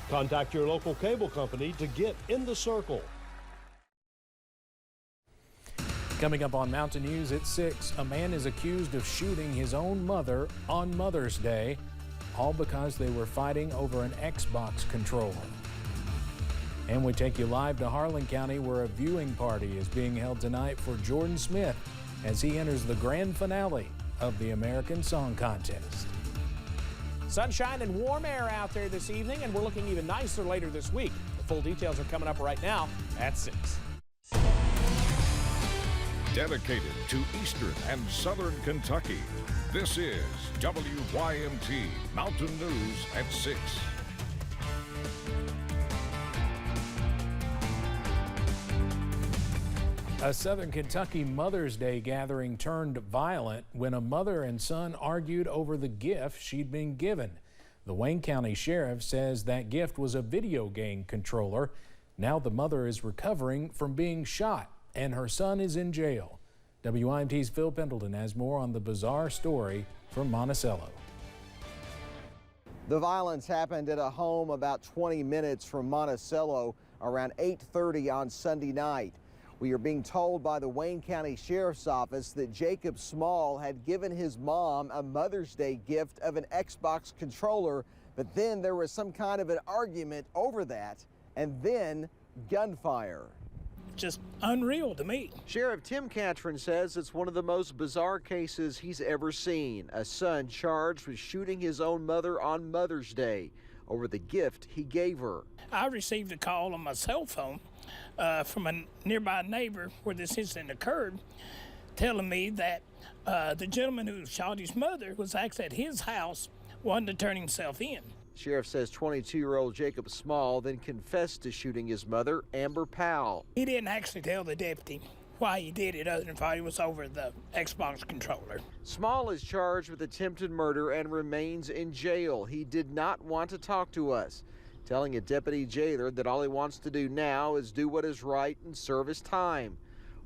Contact your local cable company to get in the circle. Coming up on Mountain News at 6, a man is accused of shooting his own mother on Mother's Day, all because they were fighting over an Xbox controller. And we take you live to Harlan County, where a viewing party is being held tonight for Jordan Smith as he enters the grand finale of the American Song Contest. Sunshine and warm air out there this evening, and we're looking even nicer later this week. The full details are coming up right now at 6. Dedicated to Eastern and Southern Kentucky, this is WYMT Mountain News at 6. A Southern Kentucky Mother's Day gathering turned violent when a mother and son argued over the gift she'd been given. The Wayne County Sheriff says that gift was a video game controller. Now the mother is recovering from being shot and her son is in jail. WIMT's Phil Pendleton has more on the bizarre story from Monticello. The violence happened at a home about 20 minutes from Monticello around 8:30 on Sunday night. We are being told by the Wayne County Sheriff's Office that Jacob Small had given his mom a Mother's Day gift of an Xbox controller, but then there was some kind of an argument over that, and then gunfire. Just unreal to me. Sheriff Tim Catron says it's one of the most bizarre cases he's ever seen. A son charged with shooting his own mother on Mother's Day over the gift he gave her. I received a call on my cell phone from a nearby neighbor where this incident occurred, telling me that the gentleman who shot his mother was actually at his house wanting to turn himself in. Sheriff says 22-year-old Jacob Small then confessed to shooting his mother, Amber Powell. He didn't actually tell the deputy why he did it, other than thought it was over the Xbox controller. Small is charged with attempted murder and remains in jail. He did not want to talk to us, telling a deputy jailer that all he wants to do now is do what is right and serve his time.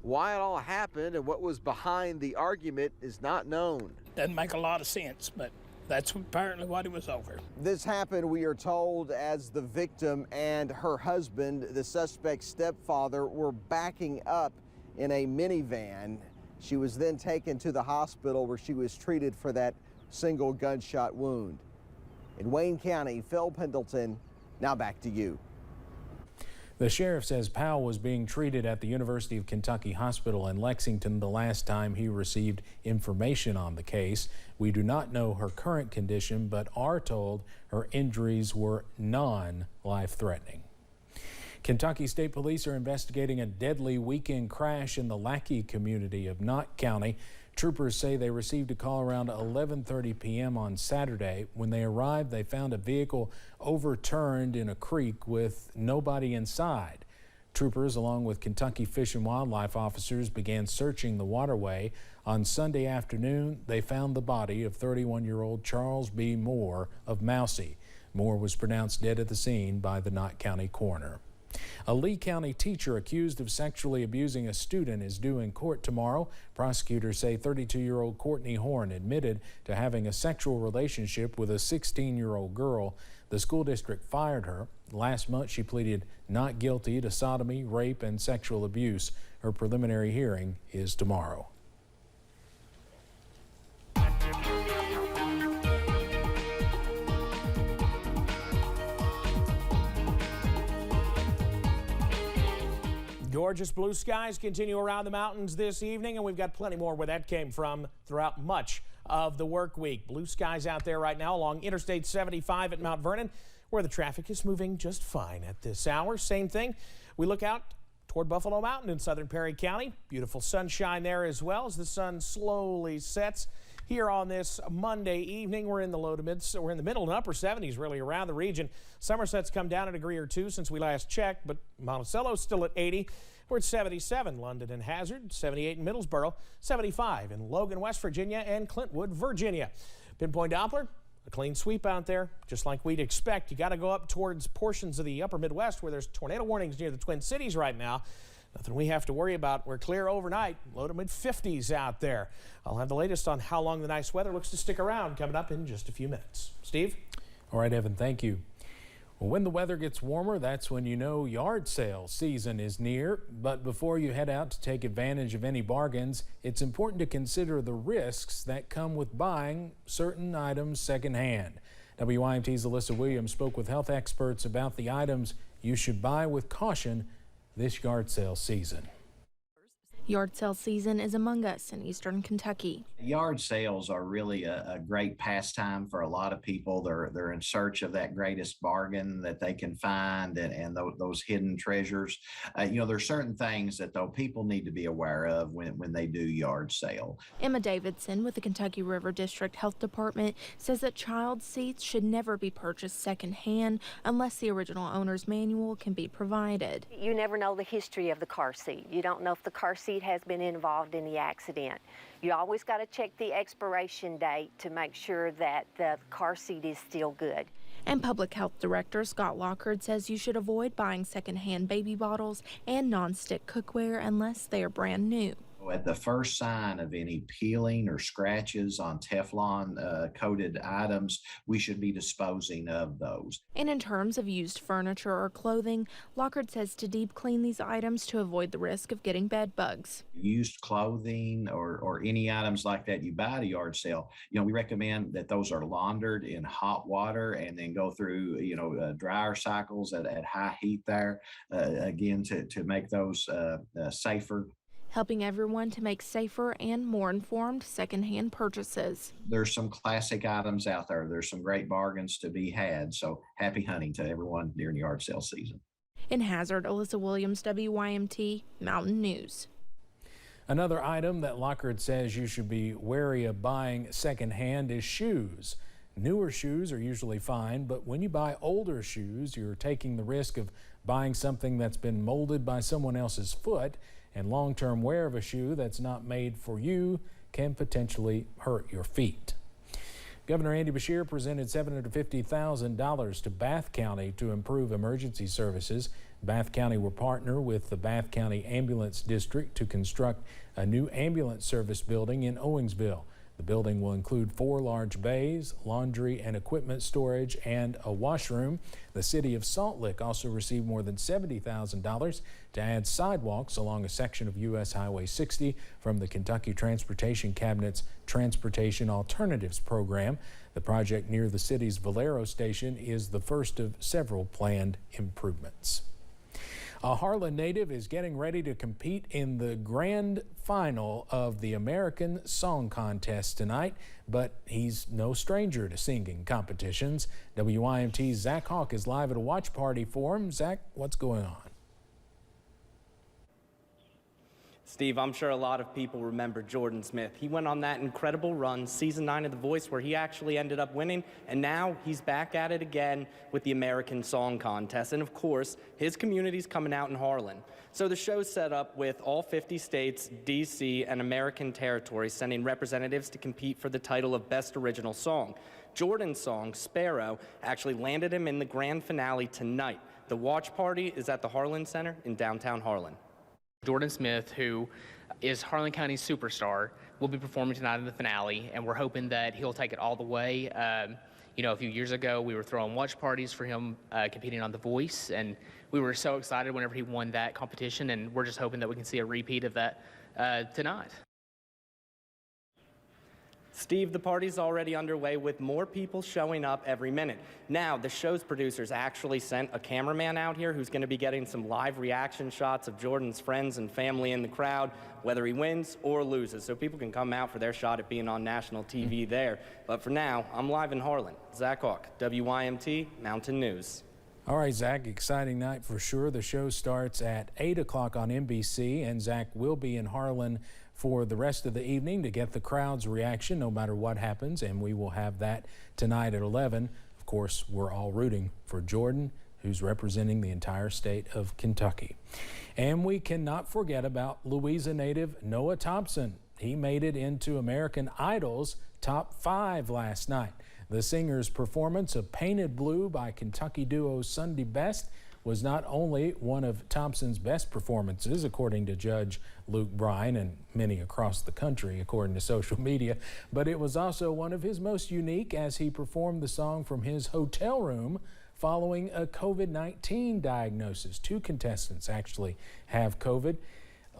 Why it all happened and what was behind the argument is not known. Doesn't make a lot of sense, but that's apparently what it was over. This happened, we are told, as the victim and her husband, the suspect's stepfather, were backing up in a minivan. She was then taken to the hospital where she was treated for that single gunshot wound. In Wayne County, Phil Pendleton, now back to you. The sheriff says Powell was being treated at the University of Kentucky Hospital in Lexington the last time he received information on the case. We do not know her current condition, but are told her injuries were non-life-threatening. Kentucky State Police are investigating a deadly weekend crash in the Lackey community of Knott County. Troopers say they received a call around 11:30 p.m. on Saturday. When they arrived, they found a vehicle overturned in a creek with nobody inside. Troopers, along with Kentucky Fish and Wildlife officers, began searching the waterway. On Sunday afternoon, they found the body of 31-year-old Charles B. Moore of Mousy. Moore was pronounced dead at the scene by the Knott County coroner. A Lee County teacher accused of sexually abusing a student is due in court tomorrow. Prosecutors say 32-year-old Courtney Horn admitted to having a sexual relationship with a 16-year-old girl. The school district fired her. Last month, she pleaded not guilty to sodomy, rape, and sexual abuse. Her preliminary hearing is tomorrow. Gorgeous blue skies continue around the mountains this evening, and we've got plenty more where that came from throughout much of the work week. Blue skies out there right now along Interstate 75 at Mount Vernon, where the traffic is moving just fine at this hour. Same thing, we look out toward Buffalo Mountain in southern Perry County. Beautiful sunshine there as well as the sun slowly sets. Here on this Monday evening, we're in the low to mid, so we're in the middle and upper 70s really around the region. Somerset's come down a degree or two since we last checked, but Monticello's still at 80. We're at 77, London and Hazard, 78 in Middlesboro, 75 in Logan, West Virginia, and Clintwood, Virginia. Pinpoint Doppler, a clean sweep out there, just like we'd expect. You got to go up towards portions of the upper Midwest where there's tornado warnings near the Twin Cities right now. Nothing we have to worry about. We're clear overnight, low to mid 50s out there. I'll have the latest on how long the nice weather looks to stick around coming up in just a few minutes. Steve? All right, Evan, thank you. Well, when the weather gets warmer, that's when you know yard sale season is near. But before you head out to take advantage of any bargains, it's important to consider the risks that come with buying certain items secondhand. WYMT's Alyssa Williams spoke with health experts about the items you should buy with caution this yard sale season. Yard sale season is among us in eastern Kentucky. Yard sales are really a great pastime for a lot of people. They're in search of that greatest bargain that they can find and those hidden treasures. There's certain things that though people need to be aware of when they do yard sale. Emma Davidson with the Kentucky River District Health Department says that child seats should never be purchased secondhand unless the original owner's manual can be provided. You never know the history of the car seat. You don't know if the car seat has been involved in the accident. You always got to check the expiration date to make sure that the car seat is still good. And Public Health Director Scott Lockard says you should avoid buying secondhand baby bottles and nonstick cookware unless they are brand new. At the first sign of any peeling or scratches on Teflon coated items, we should be disposing of those. And in terms of used furniture or clothing, Lockard says to deep clean these items to avoid the risk of getting bed bugs. Used clothing or any items like that you buy at a yard sale, we recommend that those are laundered in hot water and then go through, dryer cycles at high heat there, again, to make those safer. Helping everyone to make safer and more informed secondhand purchases. There's some classic items out there. There's some great bargains to be had. So happy hunting to everyone during yard sale season. In Hazard, Alyssa Williams, WYMT Mountain News. Another item that Lockard says you should be wary of buying secondhand is shoes. Newer shoes are usually fine, but when you buy older shoes, you're taking the risk of buying something that's been molded by someone else's foot, and long-term wear of a shoe that's not made for you can potentially hurt your feet. Governor Andy Beshear presented $750,000 to Bath County to improve emergency services. Bath County will partner with the Bath County Ambulance District to construct a new ambulance service building in Owingsville. The building will include 4 large bays, laundry and equipment storage, and a washroom. The city of Salt Lick also received more than $70,000 to add sidewalks along a section of U.S. Highway 60 from the Kentucky Transportation Cabinet's Transportation Alternatives program. The project near the city's Valero station is the first of several planned improvements. A Harlan native is getting ready to compete in the grand final of the American Song Contest tonight, but he's no stranger to singing competitions. WYMT's Zach Hawk is live at a watch party for him. Zach, what's going on? Steve, I'm sure a lot of people remember Jordan Smith. He went on that incredible run, season 9 of The Voice, where he actually ended up winning, and now he's back at it again with the American Song Contest. And of course, his community's coming out in Harlan. So the show's set up with all 50 states, D.C., and American territories sending representatives to compete for the title of Best Original Song. Jordan's song, Sparrow, actually landed him in the grand finale tonight. The watch party is at the Harlan Center in downtown Harlan. Jordan Smith, who is Harlan County's superstar, will be performing tonight in the finale, and we're hoping that he'll take it all the way. A few years ago, we were throwing watch parties for him competing on The Voice, and we were so excited whenever he won that competition, and we're just hoping that we can see a repeat of that tonight. Steve, the party's already underway with more people showing up every minute. Now, the show's producers actually sent a cameraman out here who's going to be getting some live reaction shots of Jordan's friends and family in the crowd, whether he wins or loses, so people can come out for their shot at being on national TV there. But for now, I'm live in Harlan. Zach Hawk, WYMT Mountain News. All right, Zach, exciting night for sure. The show starts at 8 o'clock on NBC, and Zach will be in Harlan for the rest of the evening to get the crowd's reaction no matter what happens, and we will have that tonight at 11. Of course, we're all rooting for Jordan, who's representing the entire state of Kentucky. And we cannot forget about Louisa native Noah Thompson. He made it into American Idol's top 5 last night. The singer's performance of Painted Blue by Kentucky duo Sunday Best was not only one of Thompson's best performances, according to Judge Luke Bryan and many across the country, according to social media, but it was also one of his most unique as he performed the song from his hotel room following a COVID-19 diagnosis. 2 contestants actually have COVID.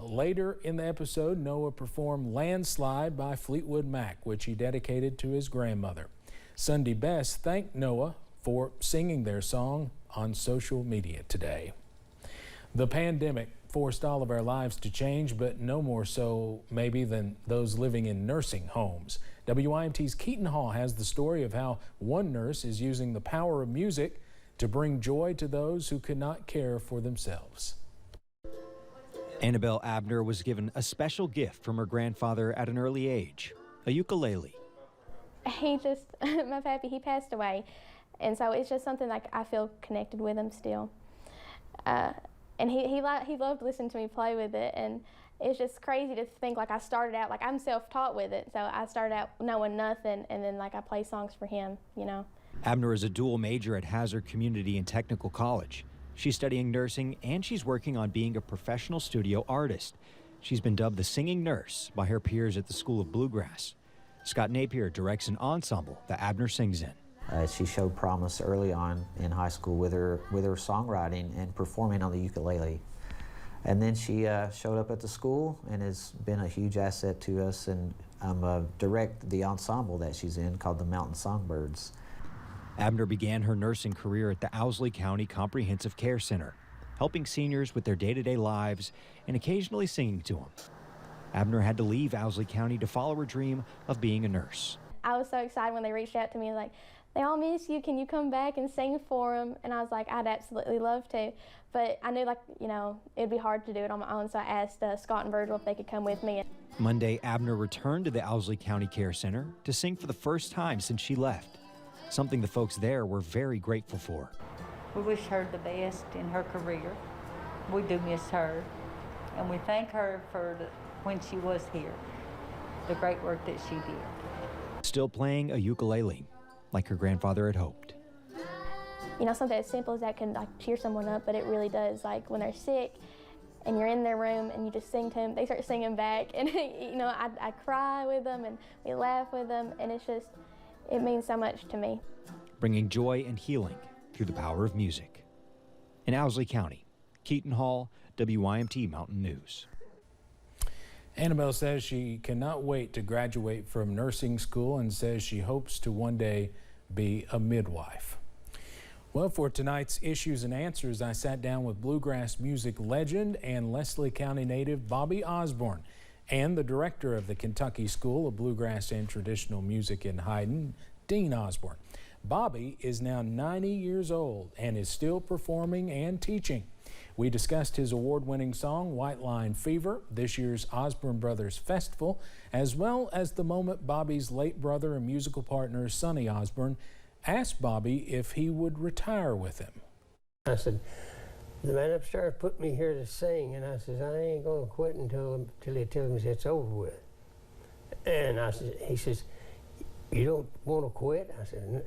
Later in the episode, Noah performed Landslide by Fleetwood Mac, which he dedicated to his grandmother. Sunday Best thanked Noah for singing their song on social media today. The pandemic forced all of our lives to change, but no more so maybe than those living in nursing homes. WYMT's Keaton Hall has the story of how one nurse is using the power of music to bring joy to those who could not care for themselves. Annabelle Abner was given a special gift from her grandfather at an early age, a ukulele. My pappy, he passed away, and so it's just something like I feel connected with him still. And he loved listening to me play with it, and it's just crazy to think like I started out, like I'm self-taught with it, so I started out knowing nothing, and then like I play songs for him, you know. Abner is a dual major at Hazard Community and Technical College. She's studying nursing, and she's working on being a professional studio artist. She's been dubbed the singing nurse by her peers at the School of Bluegrass. Scott Napier directs an ensemble that Abner sings in. She showed promise early on in high school with her songwriting and performing on the ukulele. And then she showed up at the school and has been a huge asset to us, and I'm direct the ensemble that she's in called the Mountain Songbirds. Abner began her nursing career at the Owsley County Comprehensive Care Center, helping seniors with their day-to-day lives and occasionally singing to them. Abner had to leave Owsley County to follow her dream of being a nurse. I was so excited when they reached out to me, like, they all miss you, can you come back and sing for them? And I was like, I'd absolutely love to. But I knew, like, you know, it'd be hard to do it on my own, so I asked Scott and Virgil if they could come with me. Monday, Abner returned to the Owsley County Care Center to sing for the first time since she left, something the folks there were very grateful for. We wish her the best in her career. We do miss her, and we thank her for when she was here, the great work that she did. Still playing a ukulele, like her grandfather had hoped. You know, something as simple as that can like cheer someone up, but it really does. Like when they're sick and you're in their room and you just sing to them, they start singing back, and you know, I cry with them and we laugh with them, and it's just, it means so much to me. Bringing joy and healing through the power of music. In Owsley County, Keaton Hall, WYMT Mountain News. Annabelle says she cannot wait to graduate from nursing school and says she hopes to one day be a midwife. Well, for tonight's Issues and Answers, I sat down with bluegrass music legend and Leslie County native Bobby Osborne and the director of the Kentucky School of Bluegrass and Traditional Music in Hyden, Dean Osborne. Bobby is now 90 years old and is still performing and teaching. We discussed his award-winning song, White Line Fever, this year's Osborne Brothers Festival, as well as the moment Bobby's late brother and musical partner, Sonny Osborne, asked Bobby if he would retire with him. I said, the man upstairs put me here to sing, and I said, I ain't going to quit until he tells me it's over with. And he says, you don't want to quit? I said,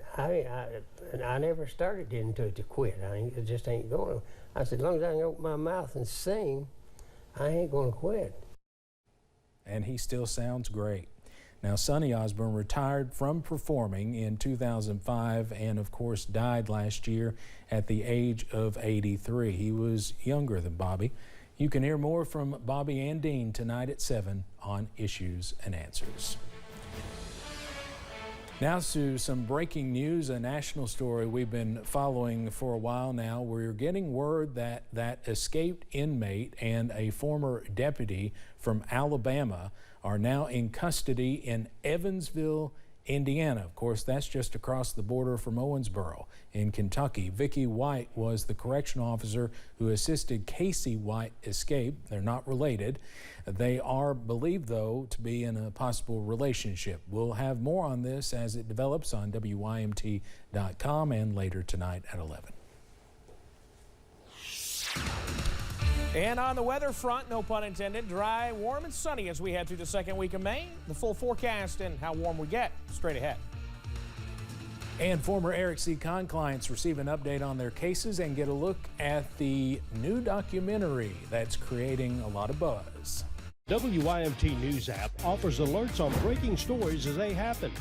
I never started into it to quit. I just ain't going to. I said, as long as I can open my mouth and sing, I ain't going to quit. And he still sounds great. Now, Sonny Osborne retired from performing in 2005 and, of course, died last year at the age of 83. He was younger than Bobby. You can hear more from Bobby and Dean tonight at 7 on Issues and Answers. Now to some breaking news, a national story we've been following for a while now. We're getting word that that escaped inmate and a former deputy from Alabama are now in custody in Evansville, Indiana. Of course, that's just across the border from Owensboro in Kentucky. Vicki White was the correctional officer who assisted Casey White escape. They're not related. They are believed, though, to be in a possible relationship. We'll have more on this as it develops on WYMT.com and later tonight at 11. And on the weather front, no pun intended, dry, warm, and sunny as we head through the second week of May. The full forecast and how warm we get straight ahead. And former Eric C. Kahn clients receive an update on their cases and get a look at the new documentary that's creating a lot of buzz. WYMT News app offers alerts on breaking stories as they happen.